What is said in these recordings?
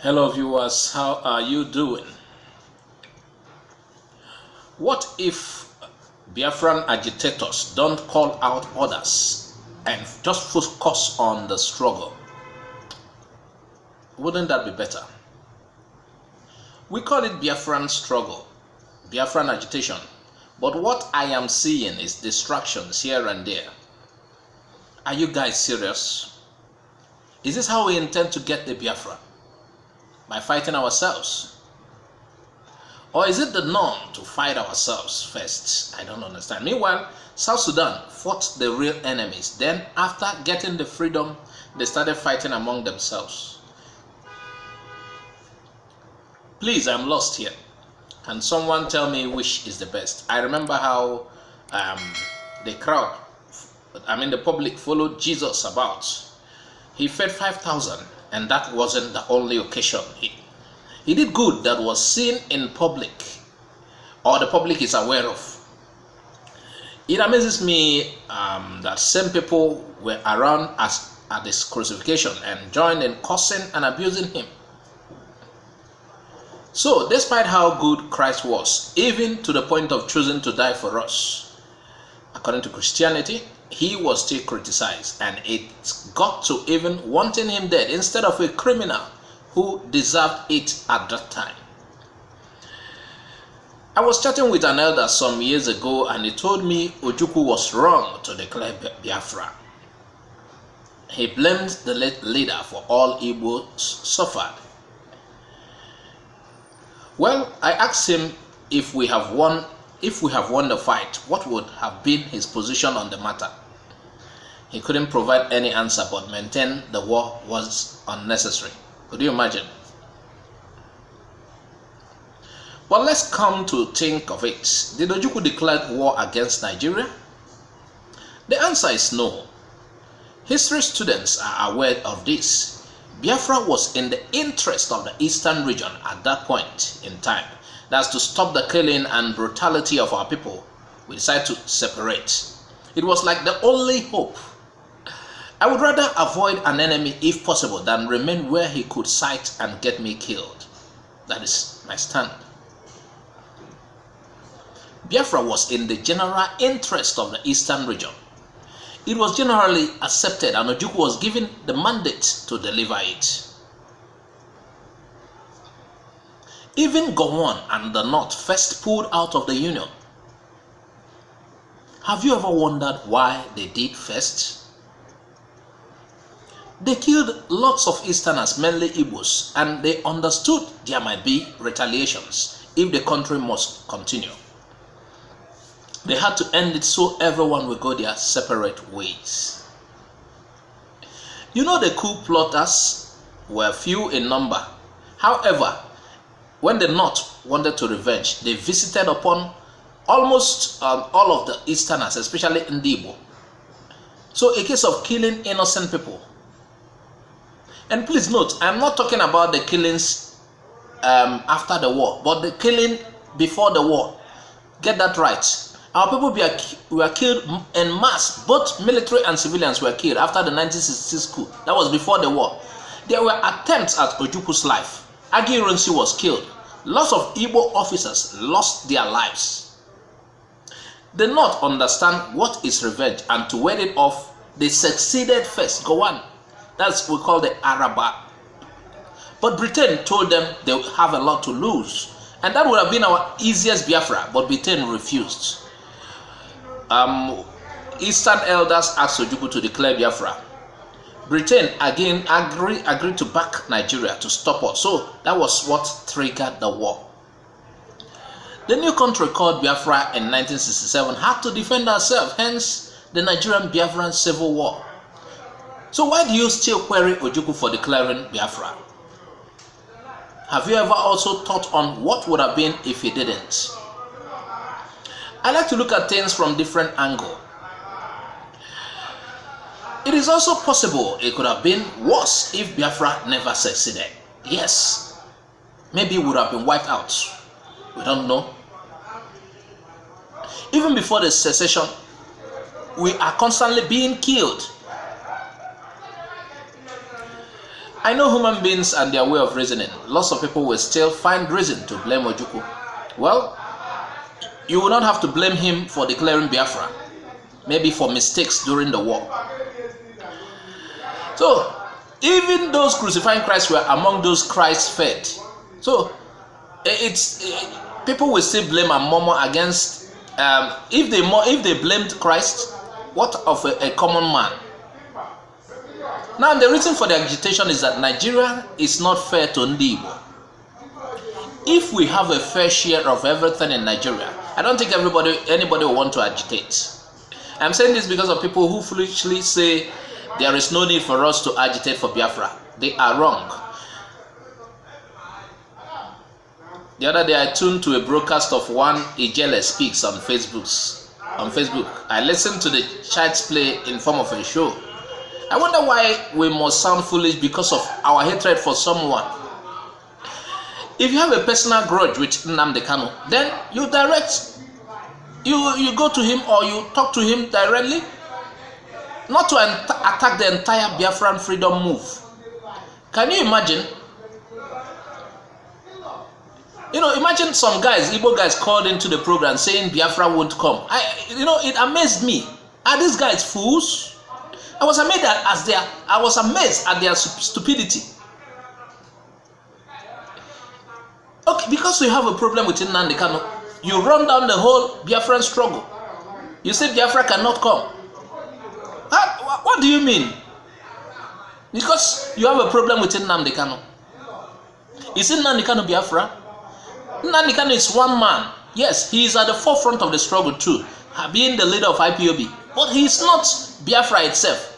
Hello viewers, how are you doing? What if Biafran agitators don't call out others and just focus on the struggle? Wouldn't that be better? We call it Biafran struggle, Biafran agitation, but what I am seeing is distractions here and there. Are you guys serious? Is this how we intend to get the Biafra? By fighting ourselves? Or is it the norm to fight ourselves first? I don't understand. Meanwhile, South Sudan fought the real enemies. Then after getting the freedom, they started fighting among themselves. Please, I'm lost here. Can someone tell me which is the best? I remember how the crowd, the public followed Jesus about. He fed 5,000. And that wasn't the only occasion. He did good that was seen in public, or the public is aware of. It amazes me that same people were around at this crucifixion and joined in cursing and abusing him. So, despite how good Christ was, even to the point of choosing to die for us, according to Christianity, he was still criticized, and it got to even wanting him dead instead of a criminal who deserved it at that time. I was chatting with an elder some years ago, and he told me Ojukwu was wrong to declare Biafra. He blamed the late leader for all Igbo suffered. Well, I asked him if we have won the fight, what would have been his position on the matter? He couldn't provide any answer but maintained the war was unnecessary. Could you imagine? But let's come to think of it. Did Ojukwu declare war against Nigeria? The answer is no. History students are aware of this. Biafra was in the interest of the eastern region at that point in time. That's to stop the killing and brutality of our people. We decided to separate. It was like the only hope. I would rather avoid an enemy if possible than remain where he could sight and get me killed. That is my stand. Biafra was in the general interest of the eastern region. It was generally accepted, and Ojukwu was given the mandate to deliver it. Even Gowon and the North first pulled out of the Union. Have you ever wondered why they did first? They killed lots of Easterners, mainly Igbos, and they understood there might be retaliations if the country must continue. They had to end it so everyone will go their separate ways. You know, the coup plotters were few in number. However, when the North wanted to revenge, they visited upon almost all of the Easterners, especially in Igbo. So a case of killing innocent people. And please note, I'm not talking about the killings after the war, but the killing before the war. Get that right. Our people were killed en masse. Both military and civilians were killed after the 1966 coup. That was before the war. There were attempts at Ojukwu's life. Agi Ironsi was killed. Lots of Igbo officers lost their lives. They not understand what is revenge, and to ward it off, they succeeded first. Go on. That's what we call the Araba. But Britain told them they have a lot to lose. And that would have been our easiest Biafra, but Britain refused. Eastern elders asked Ojukwu to declare Biafra. Britain again agreed to back Nigeria to stop us. So that was what triggered the war. The new country called Biafra in 1967 had to defend ourselves, hence the Nigerian Biafran Civil War. So why do you still query Ojukwu for declaring Biafra? Have you ever also thought on what would have been if he didn't? I like to look at things from different angles. It is also possible it could have been worse if Biafra never succeeded. Yes, maybe it would have been wiped out. We don't know. Even before the secession, we are constantly being killed. I know human beings and their way of reasoning. Lots of people will still find reason to blame Ojukwu. Well, you will not have to blame him for declaring Biafra, maybe for mistakes during the war. So, even those crucifying Christ were among those Christ fed. So, people will still blame and murmur against. If they blamed Christ, what of a common man? Now, the reason for the agitation is that Nigeria is not fair to Ndi Igbo. If we have a fair share of everything in Nigeria, I don't think anybody will want to agitate. I'm saying this because of people who foolishly say there is no need for us to agitate for Biafra. They are wrong. The other day, I tuned to a broadcast of one Ijele speaks on Facebook. I listened to the child's play in form of a show. I wonder why we must sound foolish because of our hatred for someone. If you have a personal grudge with Nnamdi Kanu, then you go to him or you talk to him directly, not to attack the entire Biafran freedom move. Can you imagine? Imagine some guys, Igbo guys, called into the program saying Biafra won't come. It amazed me. Are these guys fools? I was amazed at their stupidity. Okay, because you have a problem with Nnamdi Kanu, you run down the whole Biafran struggle. You say Biafra cannot come. What do you mean? Because you have a problem with Nnamdi Kanu. Is Nnamdi Kanu Biafra? Nnamdi Kanu is one man. Yes, he is at the forefront of the struggle too, being the leader of IPOB. But he is not Biafra itself.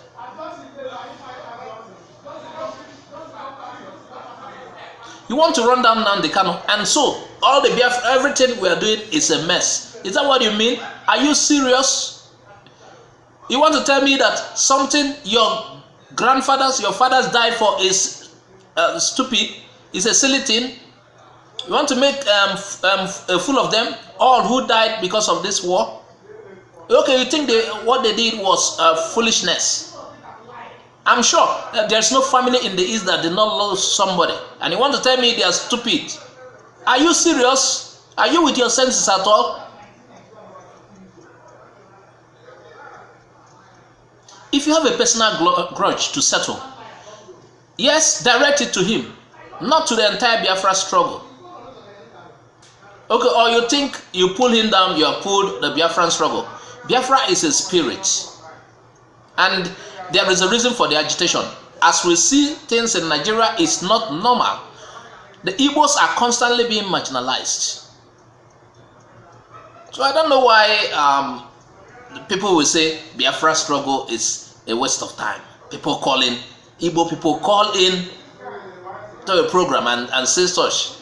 You want to run down Nnamdi Kanu, and so all the Biafra, everything we are doing is a mess. Is that what you mean? Are you serious? You want to tell me that something your fathers died for is stupid, is a silly thing? You want to make a fool of them, all who died because of this war? Okay, you think what they did was foolishness. I'm sure that there's no family in the East that did not lose somebody. And you want to tell me they are stupid? Are you serious? Are you with your senses at all? If you have a personal grudge to settle, yes, direct it to him, not to the entire Biafra struggle. Okay, or you think you pull him down, you have pulled the Biafran struggle. Biafra is a spirit. And there is a reason for the agitation. As we see things in Nigeria, is not normal. The Igbos are constantly being marginalized. So I don't know why people will say Biafra struggle is a waste of time. Igbo people call in to a program and say such.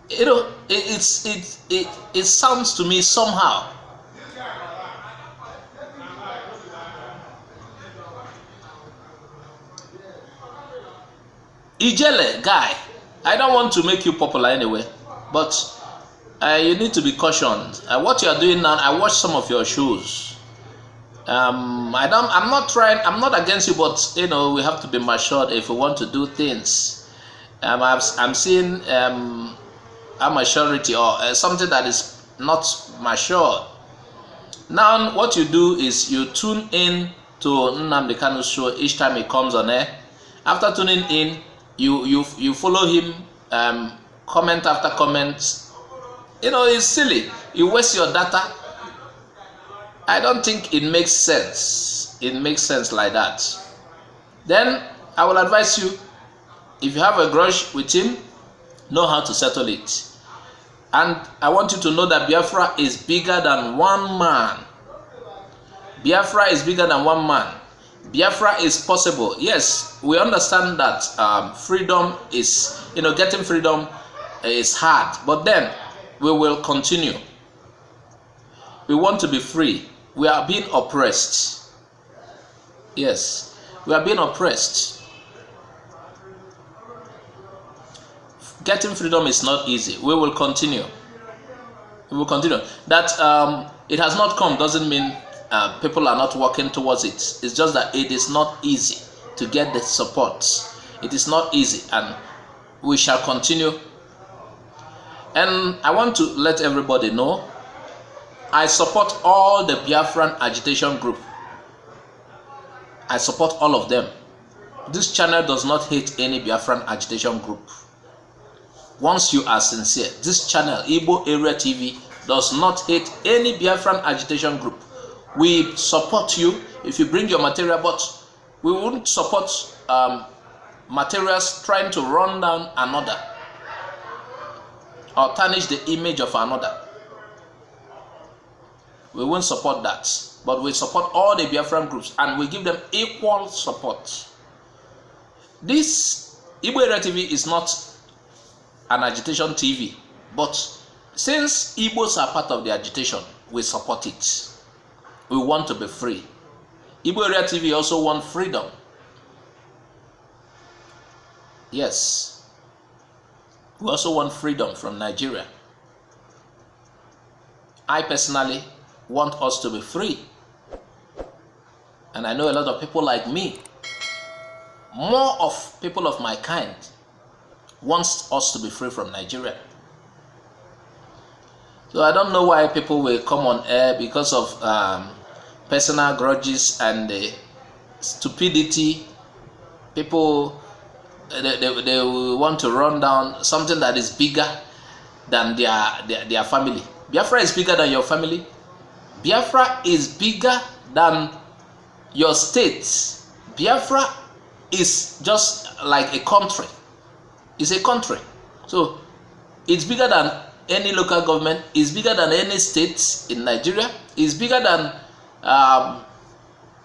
It sounds to me somehow. Ijele guy, I don't want to make you popular anyway, but you need to be cautioned. What you are doing now, I watched some of your shows. I'm not against you, but we have to be matured if we want to do things. I'm seeing a maturity or something that is not matured. Now, what you do is you tune in to Nnamdi Kanu's show each time he comes on air. After tuning in, you follow him, comment after comment. It's silly. You waste your data. I don't think it makes sense. It makes sense like that. Then I will advise you, if you have a grudge with him, know how to settle it. And I want you to know that Biafra is bigger than one man. Biafra is bigger than one man. Biafra is possible. Yes, we understand that freedom is, getting freedom is hard. But then we will continue. We want to be free. We are being oppressed. Yes, we are being oppressed. Getting freedom is not easy. We will continue. We will continue. That it has not come doesn't mean people are not working towards it. It's just that it is not easy to get the support. It is not easy, and we shall continue. And I want to let everybody know, I support all the Biafran agitation group. I support all of them. This channel does not hate any Biafran agitation group. Once you are sincere, this channel, Igbo Area TV, does not hate any Biafran agitation group. We support you if you bring your material, but we won't support materials trying to run down another or tarnish the image of another. We won't support that, but we support all the Biafran groups and we give them equal support. This Igbo Area TV is not an agitation TV, but since Igbos are part of the agitation, we support it. We want to be free. Igbo Area TV also want freedom. Yes. We also want freedom from Nigeria. I personally want us to be free. And I know a lot of people like me, more of people of my kind, wants us to be free from Nigeria. So I don't know why people will come on air because of personal grudges and stupidity. People, they will want to run down something that is bigger than their family. Biafra is bigger than your family. Biafra is bigger than your state. Biafra is just like a country. It's a country. So it's bigger than any local government, is bigger than any state in Nigeria, is bigger than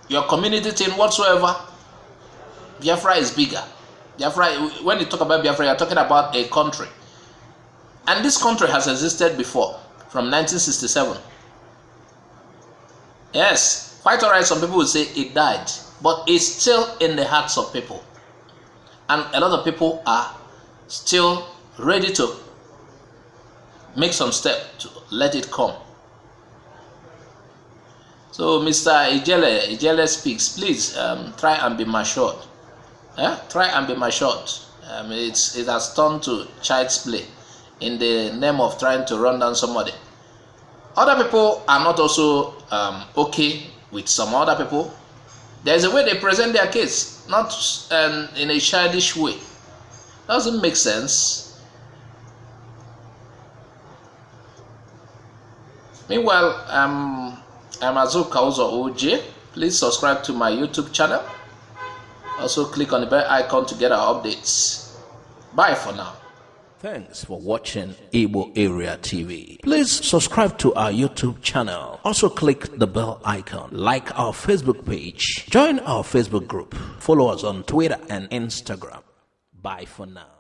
your community team whatsoever. Biafra is bigger. Biafra, when you talk about Biafra, you're talking about a country. And this country has existed before, from 1967. Yes, quite alright, some people will say it died, but it's still in the hearts of people. And a lot of people are still ready to make some step to let it come. So Mr. Ijele speaks, please try and be matured. Try and be matured. It has turned to child's play in the name of trying to run down somebody. Other people are not also okay with some other people. There's a way they present their case, not in a childish way. Doesn't make sense. Meanwhile, I'm Azuka OJ. Please subscribe to my YouTube channel. Also click on the bell icon to get our updates. Bye for now. Thanks for watching Igbo Area TV. Please subscribe to our YouTube channel. Also click the bell icon. Like our Facebook page. Join our Facebook group. Follow us on Twitter and Instagram. Bye for now.